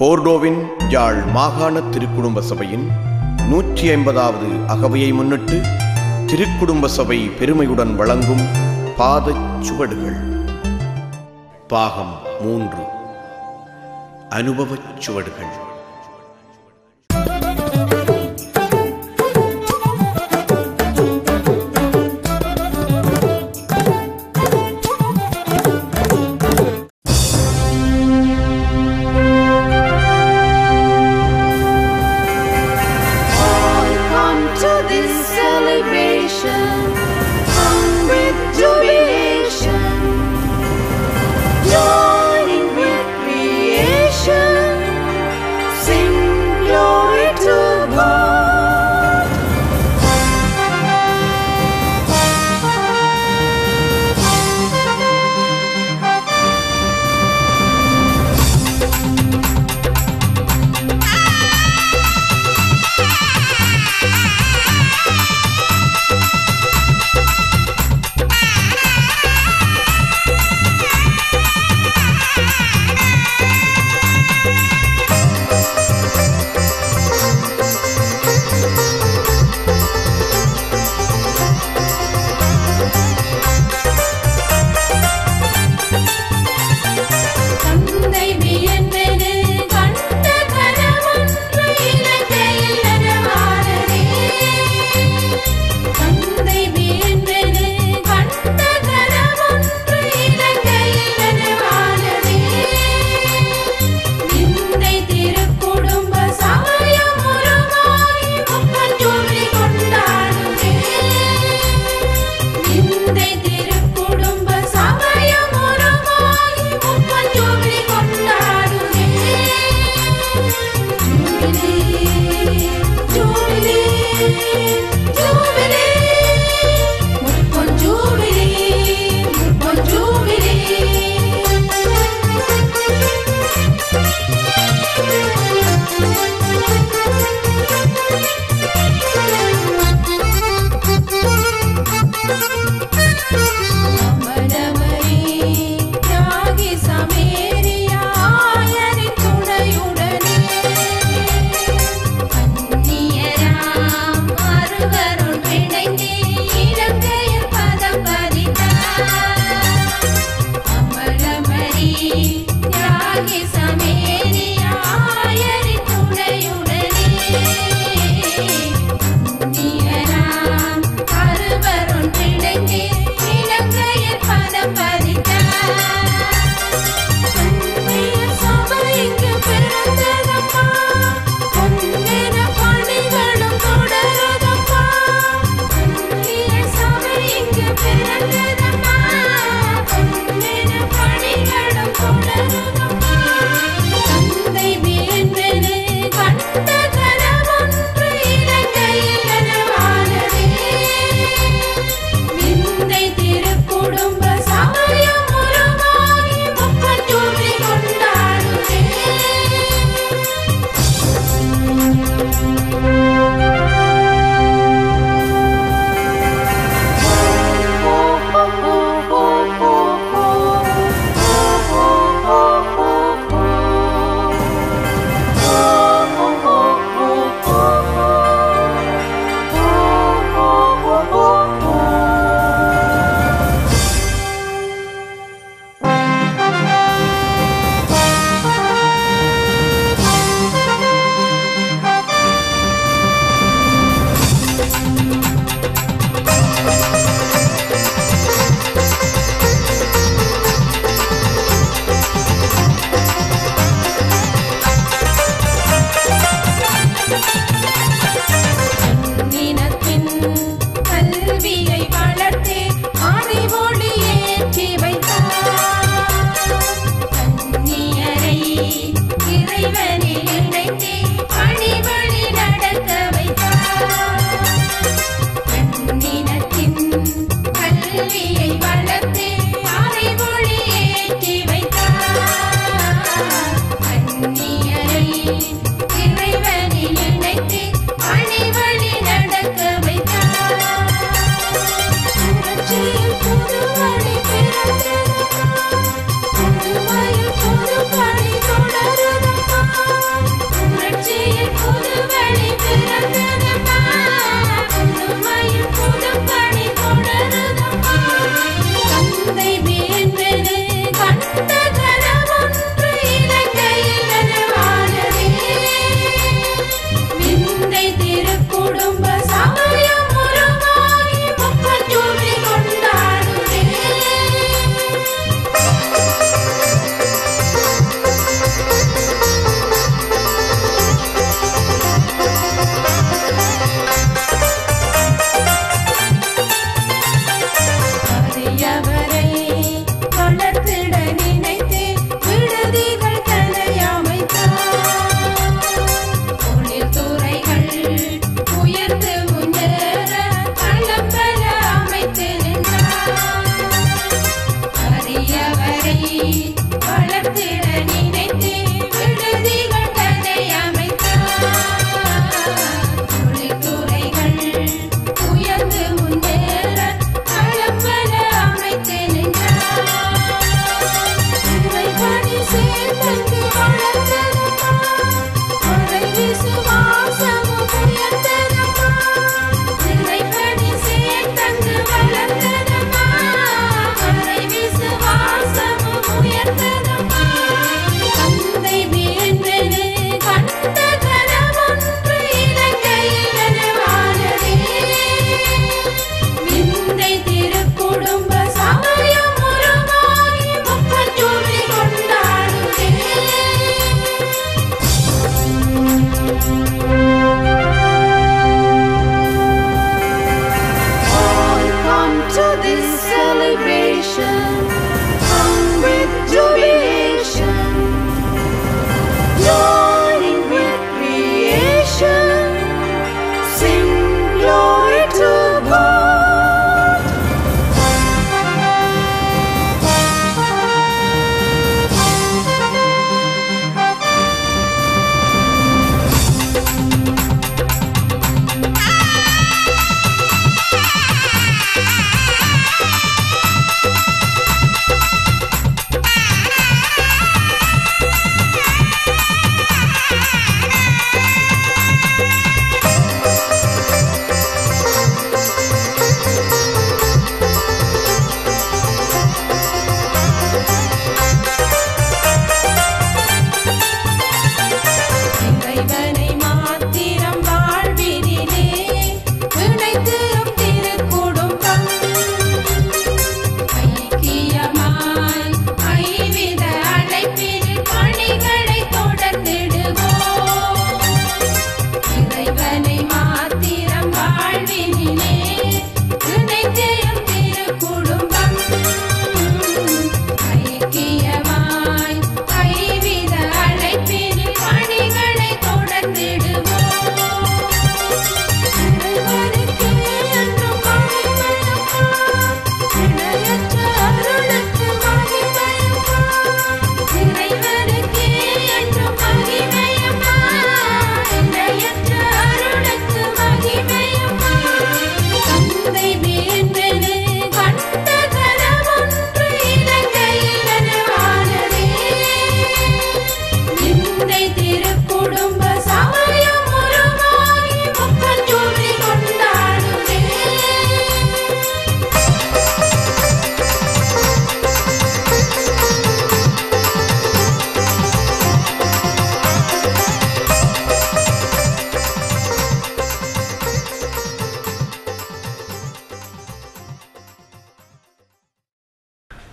போர்டோவின் யாழ் மாகாண திருக்குடும்ப சபையின் 150வது அகவையை முன்னிட்டு திருக்குடும்ப சபை பெருமையுடன் வழங்கும் பாதச் சுவடுகள் பாகம் 3 அனுபவச் சுவடுகள். Bye.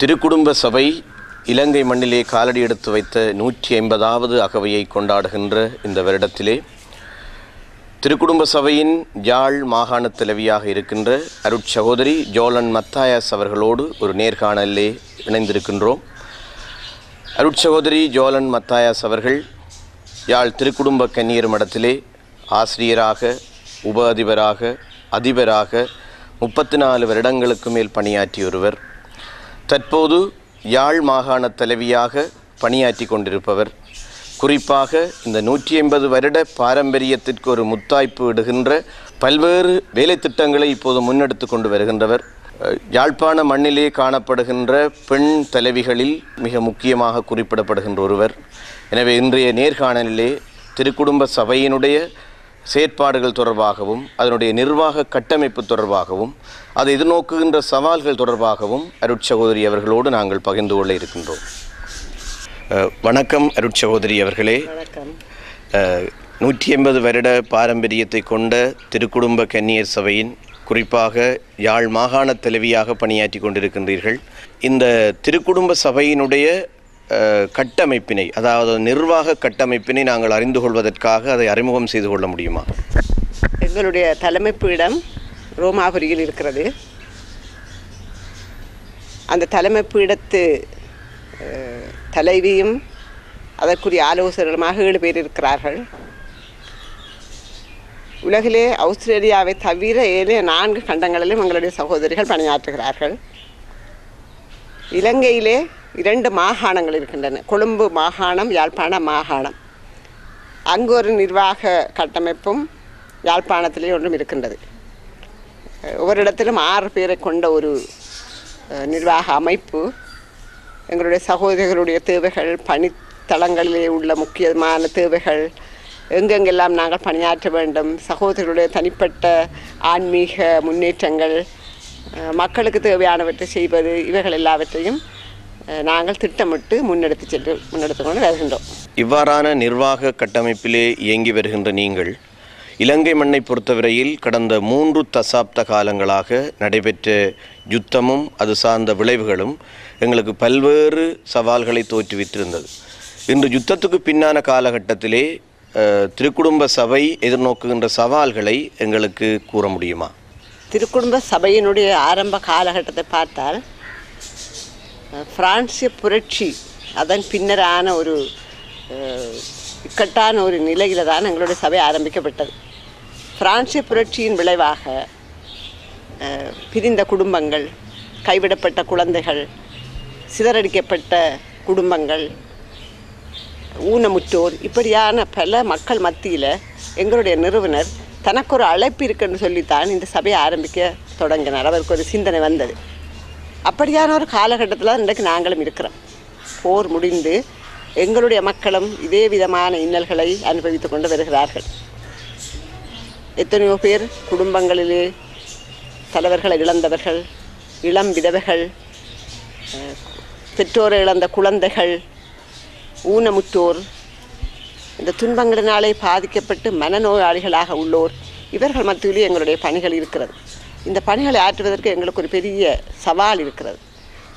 திருக்குடும்ப சபை இலங்கை மண்ணிலே காலடி எடுத்து வைத்த 150வது அகவையை கொண்டாடுகின்ற இந்த வருடத்திலே திருக்குடும்ப சபையின் யாழ் மாகாண தலைவியாக இருக்கின்ற அருட்சகோதரி ஜோலன் மத்தாயாஸ் அவர்களோடு ஒரு நேர்காணலிலே இணைந்திருக்கின்றோம். அருட்சகோதரி ஜோலன் மத்தாயாஸ் அவர்கள் யாழ் திருக்குடும்ப கன்னியர் மடத்திலே ஆசிரியராக, உப அதிபராக, அதிபராக 34 வருடங்களுக்கு மேல் பணியாற்றிய ஒருவர். தற்போது யாழ் மாகாண தலைவியாக பணியாற்றி கொண்டிருப்பவர். குறிப்பாக இந்த 150 வருட பாரம்பரியத்திற்கு ஒரு முத்தாய்ப்பு இடுகின்ற பல்வேறு வேலை திட்டங்களை இப்போது முன்னெடுத்து கொண்டு வருகின்றவர். யாழ்ப்பாண மண்ணிலே காணப்படுகின்ற பெண் தலைவிகளில் மிக முக்கியமாக குறிப்பிடப்படுகின்ற ஒருவர். எனவே இன்றைய நேர்காணலிலே திருக்குடும்ப சபையினுடைய செயற்பாடுகள் தொடர்பாகவும், அதனுடைய நிர்வாக கட்டமைப்பு தொடர்பாகவும், அதை எதிர்நோக்குகின்ற சவால்கள் தொடர்பாகவும் அருட்சகோதரி அவர்களோடு நாங்கள் பகிர்ந்து கொள்ள இருக்கின்றோம். வணக்கம் அருட்சகோதரி அவர்களே. வணக்கம். 180 வருட பாரம்பரியத்தை கொண்ட திருக்குடும்ப கன்னியர் சபையின் குறிப்பாக யாழ் மாகாண தலைவியாக பணியாற்றி கொண்டிருக்கின்றீர்கள். இந்த திருக்குடும்ப சபையினுடைய கட்டமைப்பினை, அதாவது நிர்வாக கட்டமைப்பினை நாங்கள் அறிந்து கொள்வதற்காக அதை அறிமுகம் செய்து கொள்ள முடியுமா? எங்களுடைய தலைமைப்பீடம் ரோமாபுரியில் இருக்கிறது. அந்த தலைமைப்பீடத்து தலைவியும் அதற்குரிய ஆலோசகர்களுமாக 7 பேர் இருக்கிறார்கள். உலகிலே ஆஸ்திரேலியாவை தவிர 4 கண்டங்களிலும் எங்களுடைய சகோதரிகள் பணியாற்றுகிறார்கள். இலங்கையிலே 2 மாகாணங்கள் இருக்கின்றன. கொழும்பு மாகாணம், யாழ்ப்பாண மாகாணம். அங்கு ஒரு நிர்வாக கட்டமைப்பும் யாழ்ப்பாணத்திலே ஒன்றும் இருக்கின்றது. ஒவ்வொரு இடத்திலும் 6 பேரை கொண்ட ஒரு நிர்வாக அமைப்பு எங்களுடைய சகோதரிகளுடைய தேவைகள், பணித்தளங்களிலே உள்ள முக்கியமான தேவைகள், எங்கெங்கெல்லாம் நாங்கள் பணியாற்ற வேண்டும், சகோதரர்களுடைய தனிப்பட்ட ஆன்மீக முன்னேற்றங்கள், மக்களுக்கு தேவையானவற்றை செய்வது, இவைகள் எல்லாவற்றையும் நாங்கள் திட்டமிட்டு முன்னெடுத்து கொண்டு வருகின்றோம். இவ்வாறான நிர்வாக கட்டமைப்பிலே இயங்கி வருகின்ற நீங்கள் இலங்கை மண்ணை பொறுத்தவரையில் கடந்த 3 தசாப்த காலங்களாக நடைபெற்ற யுத்தமும் அது சார்ந்த விளைவுகளும் எங்களுக்கு பல்வேறு சவால்களை தோற்றுவித்திருந்தது. இன்று யுத்தத்துக்கு பின்னான காலகட்டத்திலே திருக்குடும்ப சபை எதிர்நோக்குகின்ற சவால்களை எங்களுக்கு கூற முடியுமா? திருக்குடும்ப சபையினுடைய ஆரம்ப காலகட்டத்தை பார்த்தால் பிரான்சிய புரட்சி அதன் பின்னரான ஒரு இக்கட்டான ஒரு நிலையில் தான் எங்களுடைய சபை ஆரம்பிக்கப்பட்டது. பிரான்சிய புரட்சியின் விளைவாக பிரிந்த குடும்பங்கள், கைவிடப்பட்ட குழந்தைகள், சிதறடிக்கப்பட்ட குடும்பங்கள், ஊனமுற்றோர், இப்படியான பல மக்கள் மத்தியில் எங்களுடைய நிறுவனர் தனக்கு ஒரு அழைப்பு இருக்குன்னு சொல்லித்தான் இந்த சபையை ஆரம்பிக்க தொடங்கினார். அவருக்கு ஒரு சிந்தனை வந்தது. அப்படியான ஒரு காலகட்டத்தில் இன்றைக்கு நாங்களும் இருக்கிறோம். போர் முடிந்து எங்களுடைய மக்களும் இதே விதமான இன்னல்களை அனுபவித்து கொண்டு வருகிறார்கள். எத்தனையோ பேர் குடும்பங்களிலே தலைவர்களை இழந்தவர்கள், இளம் விதவைகள், பெற்றோரை இழந்த குழந்தைகள், ஊனமுற்றோர், இந்த துன்பங்களினாலே பாதிக்கப்பட்டு மனநோயாளிகளாக உள்ளோர், இவர்கள் மத்தியிலே எங்களுடைய பணிகள் இருக்கிறது. இந்த பணிகளை ஆற்றுவதற்கு எங்களுக்கு ஒரு பெரிய சவால் இருக்கிறது.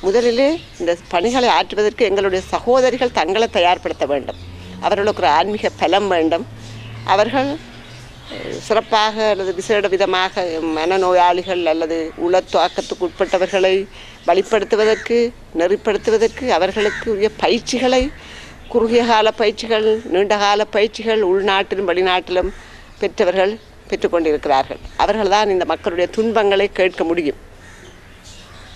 முதலிலே இந்த பணிகளை ஆற்றுவதற்கு எங்களுடைய சகோதரிகள் தங்களை தயார்படுத்த வேண்டும். அவர்களுக்கு ஒரு ஆன்மீக பலம் வேண்டும். அவர்கள் சிறப்பாக அல்லது விசேட விதமாக மனநோயாளிகள் அல்லது உளத்தாக்கத்துக்கு உட்பட்டவர்களை வழிப்படுத்துவதற்கு, நெறிப்படுத்துவதற்கு அவர்களுக்கு உரிய பயிற்சிகளை, குறுகிய கால பயிற்சிகள், நீண்டகால பயிற்சிகள் உள்நாட்டிலும் வெளிநாட்டிலும் பெற்றவர்கள் பெற்றுக்கொண்டிருக்கிறார்கள். அவர்கள்தான் இந்த மக்களுடைய துன்பங்களை கேட்க முடியும்.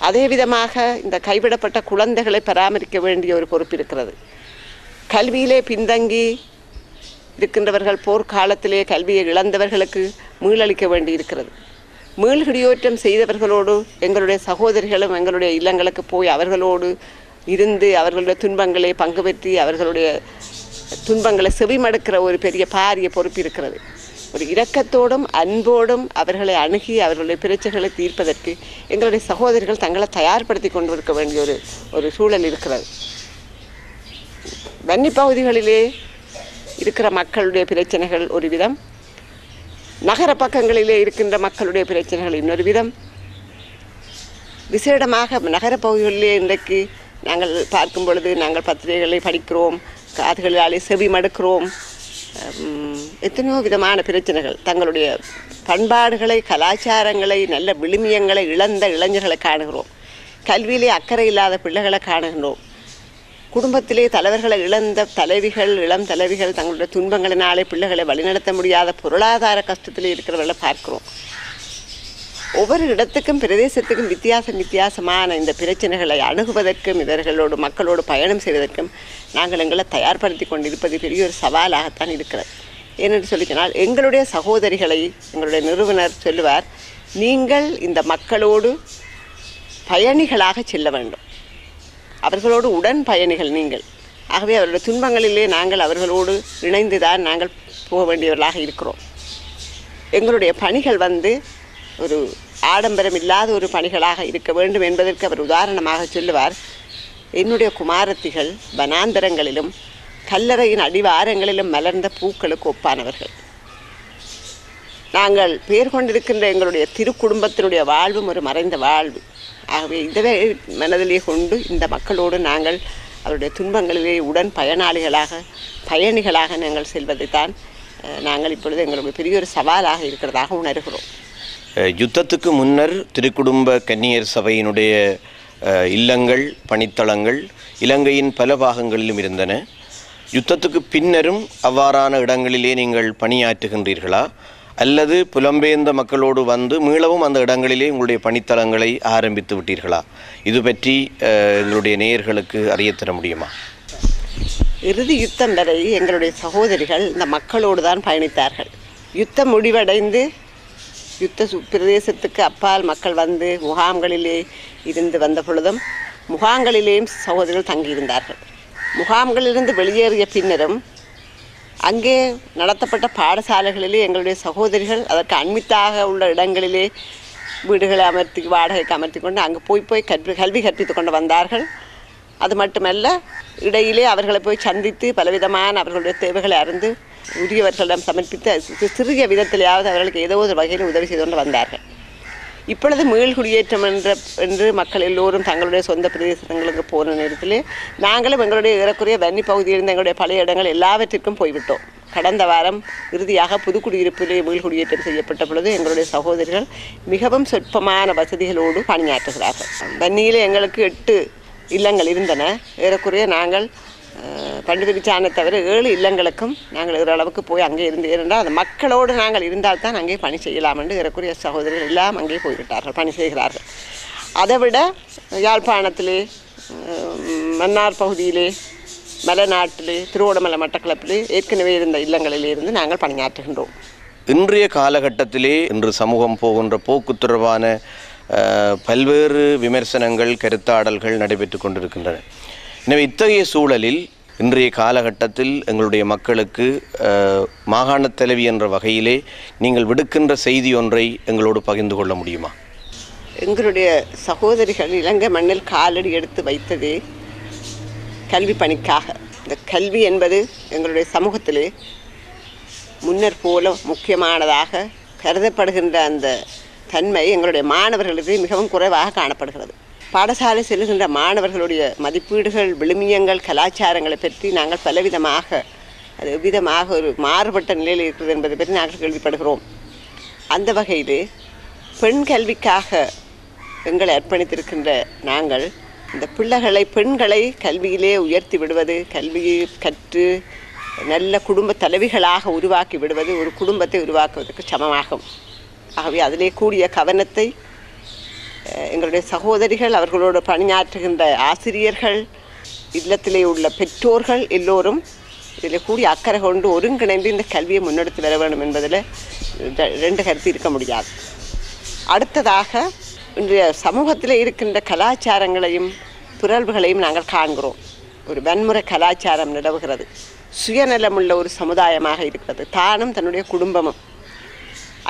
அதே விதமாக இந்த கைவிடப்பட்ட குழந்தைகளை பராமரிக்க வேண்டிய ஒரு பொறுப்பு இருக்கிறது. கல்வியிலே பின்தங்கி இருக்கின்றவர்கள், போர்க்காலத்திலே கல்வியை இழந்தவர்களுக்கு மீளளிக்க வேண்டி இருக்கிறது. மீள்குடியேற்றம் செய்தவர்களோடு எங்களுடைய சகோதரிகளும் எங்களுடைய இல்லங்களுக்கு போய் அவர்களோடு இருந்து அவர்களுடைய துன்பங்களை பங்கு பெற்றி அவர்களுடைய துன்பங்களை செவிமடுக்கிற ஒரு பெரிய பாரிய பொறுப்பு இருக்கிறது. ஒரு இரக்கத்தோடும் அன்போடும் அவர்களை அணுகி அவர்களுடைய பிரச்சனைகளை தீர்ப்பதற்கு எங்களுடைய சகோதரிகள் தங்களை தயார்படுத்தி கொண்டு இருக்க வேண்டிய ஒரு சூழல் இருக்கிறது. வன்னி பகுதிகளிலே இருக்கிற மக்களுடைய பிரச்சனைகள் ஒரு விதம், நகர பக்கங்களிலே இருக்கின்ற மக்களுடைய பிரச்சனைகள் இன்னொரு விதம். விசேடமாக நகரப்பகுதிகளிலே இன்றைக்கு நாங்கள் பார்க்கும் பொழுது நாங்கள் பத்திரிகைகளை படிக்கிறோம், காதுகளாலே செவி மடுக்கிறோம். எத்தனையோ விதமான பிரச்சனைகள், தங்களுடைய பண்பாடுகளை, கலாச்சாரங்களை, நல்ல விழுமியங்களை இழந்த இளைஞர்களை காணுகிறோம். கல்வியிலே அக்கறை இல்லாத பிள்ளைகளை காணுகிறோம். குடும்பத்திலே தலைவர்களை இழந்த தலைவிகள், இளம் தலைவிகள் தங்களுடைய துன்பங்களினாலே பிள்ளைகளை வழிநடத்த முடியாத பொருளாதார கஷ்டத்திலே இருக்கிறவர்களை பார்க்கிறோம். ஒவ்வொரு இடத்துக்கும் பிரதேசத்துக்கும் வித்தியாசமான இந்த பிரச்சனைகளை அணுகுவதற்கும் இவர்களோடு மக்களோடு பயணம் செய்வதற்கும் நாங்கள் எங்களை தயார்படுத்தி கொண்டிருப்பது பெரிய ஒரு சவாலாகத்தான் இருக்கிறது. ஏனென்று சொல்லினால் எங்களுடைய சகோதரிகளை எங்களுடைய நிறுவனர் சொல்லுவார், நீங்கள் இந்த மக்களோடு பயணிகளாக செல்ல வேண்டும், அவர்களோடு உடன் பயணிகள் நீங்கள். ஆகவே அவருடைய துன்பங்களிலே நாங்கள் அவர்களோடு இணைந்துதான் நாங்கள் போக வேண்டியவர்களாக இருக்கிறோம். எங்களுடைய பணிகள் ஒரு ஆடம்பரம் இல்லாத ஒரு பணிகளாக இருக்க வேண்டும் என்பதற்கு அவர் உதாரணமாக சொல்லுவார், என்னுடைய குமாரத்திகள் வனாந்தரங்களிலும் கல்லறையின் அடிவாரங்களிலும் மலர்ந்த பூக்களுக்கு ஒப்பானவர்கள். நாங்கள் பேர் கொண்டிருக்கின்ற எங்களுடைய திருக்குடும்பத்தினுடைய வாழ்வும் ஒரு மறைந்த வாழ்வு. ஆகவே இதவே மனதிலே கொண்டு இந்த மக்களோடு நாங்கள் அவருடைய துன்பங்களிலே உடன் பயணிகளாக நாங்கள் செல்வதைத்தான் நாங்கள் இப்பொழுது எங்களுக்கு பெரிய ஒரு சவாலாக இருக்கிறதாக உணர்கிறோம். யுத்தத்துக்கு முன்னர் திருக்குடும்ப கன்னியர் சபையினுடைய இல்லங்கள், பணித்தளங்கள் இலங்கையின் பல பாகங்களிலும் இருந்தன. யுத்தத்துக்கு பின்னரும் அவ்வாறான இடங்களிலே நீங்கள் பணியாற்றுகின்றீர்களா, அல்லது புலம்பெயர்ந்த மக்களோடு மீளவும் அந்த இடங்களிலே உங்களுடைய பணித்தளங்களை ஆரம்பித்து விட்டீர்களா? இது பற்றி எங்களுடைய நேயர்களுக்கு அறியத்தர முடியுமா? இறுதி யுத்தம் வரை எங்களுடைய சகோதரிகள் இந்த மக்களோடு தான் பயணித்தார்கள். யுத்தம் முடிவடைந்து யுத்த பிரதேசத்துக்கு அப்பால் மக்கள் முகாம்களிலே இருந்து வந்த பொழுதும் முகாம்களிலேயும் சகோதரிகள் தங்கியிருந்தார்கள். முகாம்களிலிருந்து வெளியேறிய பின்னரும் அங்கே நடத்தப்பட்ட பாடசாலைகளிலே எங்களுடைய சகோதரிகள் அதற்கு அண்மித்தாக உள்ள இடங்களிலே வீடுகளை வாடகைக்கு அமர்த்தி கொண்டு அங்கே போய் கல்வி கற்பித்து கொண்டு வந்தார்கள். அது மட்டுமல்ல, இடையிலே அவர்களை போய் சந்தித்து பலவிதமான அவர்களுடைய தேவைகளை அறிந்து உரியவர்களிடம் சமர்ப்பித்து சிறிய விதத்திலேயாவது அவர்களுக்கு ஏதோ ஒரு வகையில் உதவி செய்து கொண்டு வந்தார்கள். இப்பொழுது மீள்குடியேற்றம் என்று மக்கள் எல்லோரும் தங்களுடைய சொந்த பிரதேசங்களுக்கு போன நேரத்தில் நாங்களும் எங்களுடைய ஏறக்குறைய வன்னி பகுதியில் இருந்த எங்களுடைய பழைய இடங்கள் எல்லாவற்றிற்கும் போய்விட்டோம். கடந்த வாரம் இறுதியாக புதுக்குடியிருப்பிலே மீள்குடியேற்றம் செய்யப்பட்ட பொழுது எங்களுடைய சகோதரிகள் மிகவும் சொற்பமான வசதிகளோடு பணியாற்றுகிறார்கள். வன்னியிலே எங்களுக்கு 8 இல்லங்கள் இருந்தன. ஏறக்குறைய நாங்கள் பண்டிதரிச்சானை தவிர 7 இல்லங்களுக்கும் நாங்கள் ஓரளவுக்கு போய் அங்கே இருந்தால் அந்த மக்களோடு நாங்கள் இருந்தால்தான் அங்கே பணி செய்யலாம் என்று ஏறக்குறைய சகோதரிகள் எல்லாம் அங்கே போய்விட்டார்கள், பணி செய்கிறார்கள். அதைவிட யாழ்ப்பாணத்திலே, மன்னார் பகுதியிலே, மலைநாட்டிலே, திருவோணமலை மட்டக்களப்பிலே ஏற்கனவே இருந்த இல்லங்களிலே இருந்து நாங்கள் பணியாற்றுகின்றோம். இன்றைய காலகட்டத்திலே இன்று சமூகம் போகின்ற போக்கு தொடர்பான பல்வேறு விமர்சனங்கள், கருத்தாடல்கள் நடைபெற்று கொண்டிருக்கின்றன. எனவே இத்தகைய சூழலில் இன்றைய காலகட்டத்தில் எங்களுடைய மக்களுக்கு மாகாண தலைவி என்ற வகையிலே நீங்கள் விடுக்கின்ற செய்தி ஒன்றை எங்களோடு பகிர்ந்து கொள்ள முடியுமா? எங்களுடைய சகோதரிகள் இலங்கை மண்ணில் காலடி எடுத்து வைத்ததே கல்வி பணிக்காக. இந்த கல்வி என்பது எங்களுடைய சமூகத்திலே முன்னர் போல முக்கியமானதாக கருதப்படுகின்ற அந்த தன்மை எங்களுடைய மாணவர்களுக்கு மிகவும் குறைவாக காணப்படுகிறது. பாடசாலை செல்கின்ற மாணவர்களுடைய மதிப்பீடுகள், விழுமியங்கள், கலாச்சாரங்களை பற்றி நாங்கள் பலவிதமாக ஒரு மாறுபட்ட நிலையில் இருக்கிறது என்பதை பற்றி நாங்கள் கேள்விப்படுகிறோம். அந்த வகையில் பெண் கல்விக்காக எங்களை அர்ப்பணித்திருக்கின்ற நாங்கள் இந்த பெண்களை கல்வியிலே உயர்த்தி விடுவது, கல்வியை கற்று நல்ல குடும்ப தலைவிகளாக உருவாக்கி விடுவது ஒரு குடும்பத்தை உருவாக்குவதற்கு சமமாகும். ஆகவே அதிலே கூடிய கவனத்தை எங்களுடைய சகோதரிகள், அவர்களோடு பணியாற்றுகின்ற ஆசிரியர்கள், இல்லத்திலே உள்ள பெற்றோர்கள் எல்லோரும் இதில் கூடிய அக்கறை கொண்டு ஒருங்கிணைந்து இந்த கல்வியை முன்னெடுத்து வர வேண்டும் என்பதில் 2 கருத்து இருக்க முடியாது. அடுத்ததாக இன்றைய சமூகத்தில் இருக்கின்ற கலாச்சாரங்களையும் பிறழ்வுகளையும் நாங்கள் காண்கிறோம். ஒரு வன்முறை கலாச்சாரம் நிலவுகிறது. சுயநலமுள்ள ஒரு சமுதாயமாக இருக்கிறது. தானும் தன்னுடைய குடும்பமும்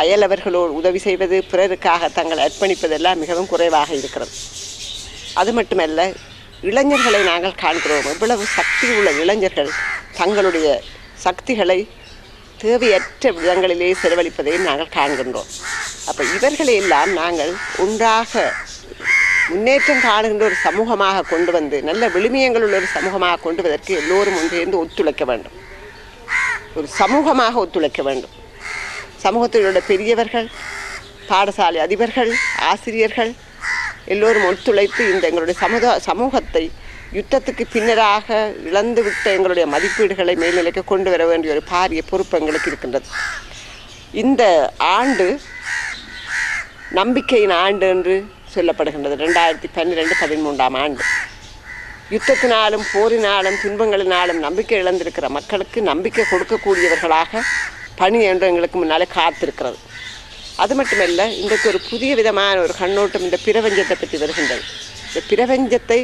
அயலவர்களோடு உதவி செய்வது, பிறருக்காக தங்கள் அர்ப்பணிப்பதெல்லாம் மிகவும் குறைவாக இருக்கிறது. அது மட்டுமல்ல, இளைஞர்களை நாங்கள் காண்கிறோம். இவ்வளவு சக்தி உள்ள இளைஞர்கள் தங்களுடைய சக்திகளை தேவையற்ற விதங்களிலே செலவழிப்பதையும் நாங்கள் காண்கின்றோம். அப்போ இவர்களையெல்லாம் நாங்கள் ஒன்றாக முன்னேற்றம் காணுகின்ற ஒரு சமூகமாக கொண்டு வந்து நல்ல விழுமியங்கள் உள்ள ஒரு சமூகமாக கொண்டு வருவதற்கு எல்லோரும் ஒன்றிணைந்து ஒத்துழைக்க வேண்டும். ஒரு சமூகமாக ஒத்துழைக்க வேண்டும். சமூகத்தில் உள்ள பெரியவர்கள், பாடசாலை அதிபர்கள், ஆசிரியர்கள் எல்லோரும் ஒத்துழைத்து இந்த எங்களுடைய சமூகத்தை யுத்தத்துக்கு பின்னராக இழந்துவிட்ட எங்களுடைய மதிப்பீடுகளை மேல்நிலைக்கு கொண்டு வர வேண்டிய ஒரு பாரிய பொறுப்பு எங்களுக்கு இருக்கின்றது. இந்த ஆண்டு நம்பிக்கையின் ஆண்டு என்று சொல்லப்படுகின்றது. 2012-13 ஆண்டு யுத்தத்தினாலும் போரினாலும் துன்பங்களினாலும் நம்பிக்கை இழந்திருக்கிற மக்களுக்கு நம்பிக்கை கொடுக்கக்கூடியவர்களாக பணி என்று எங்களுக்கு முன்னாலே காத்திருக்கிறது. அது மட்டுமல்ல, இன்றைக்கு ஒரு புதிய விதமான ஒரு கண்ணோட்டம் இந்த பிரபஞ்சத்தை பற்றி வருகின்றது. இந்த பிரபஞ்சத்தை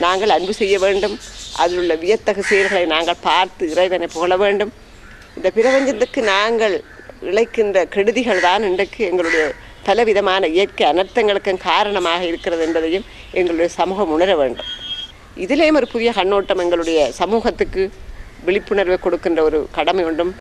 நாங்கள் அன்பு செய்ய வேண்டும். அதில் உள்ள வியத்தகு செயல்களை நாங்கள் பார்த்து இறைவனை புகழ வேண்டும். இந்த பிரபஞ்சத்துக்கு நாங்கள் இழைக்கின்ற கெடுதிகள் தான் இன்றைக்கு எங்களுடைய பலவிதமான இயற்கை அனர்த்தங்களுக்கும் காரணமாக இருக்கிறது என்பதையும் எங்களுடைய சமூகம் உணர வேண்டும். இதிலேயும் ஒரு புதிய கண்ணோட்டம் எங்களுடைய சமூகத்துக்கு விழிப்புணர்வை கொடுக்கின்ற ஒரு கடமை ஒன்றும்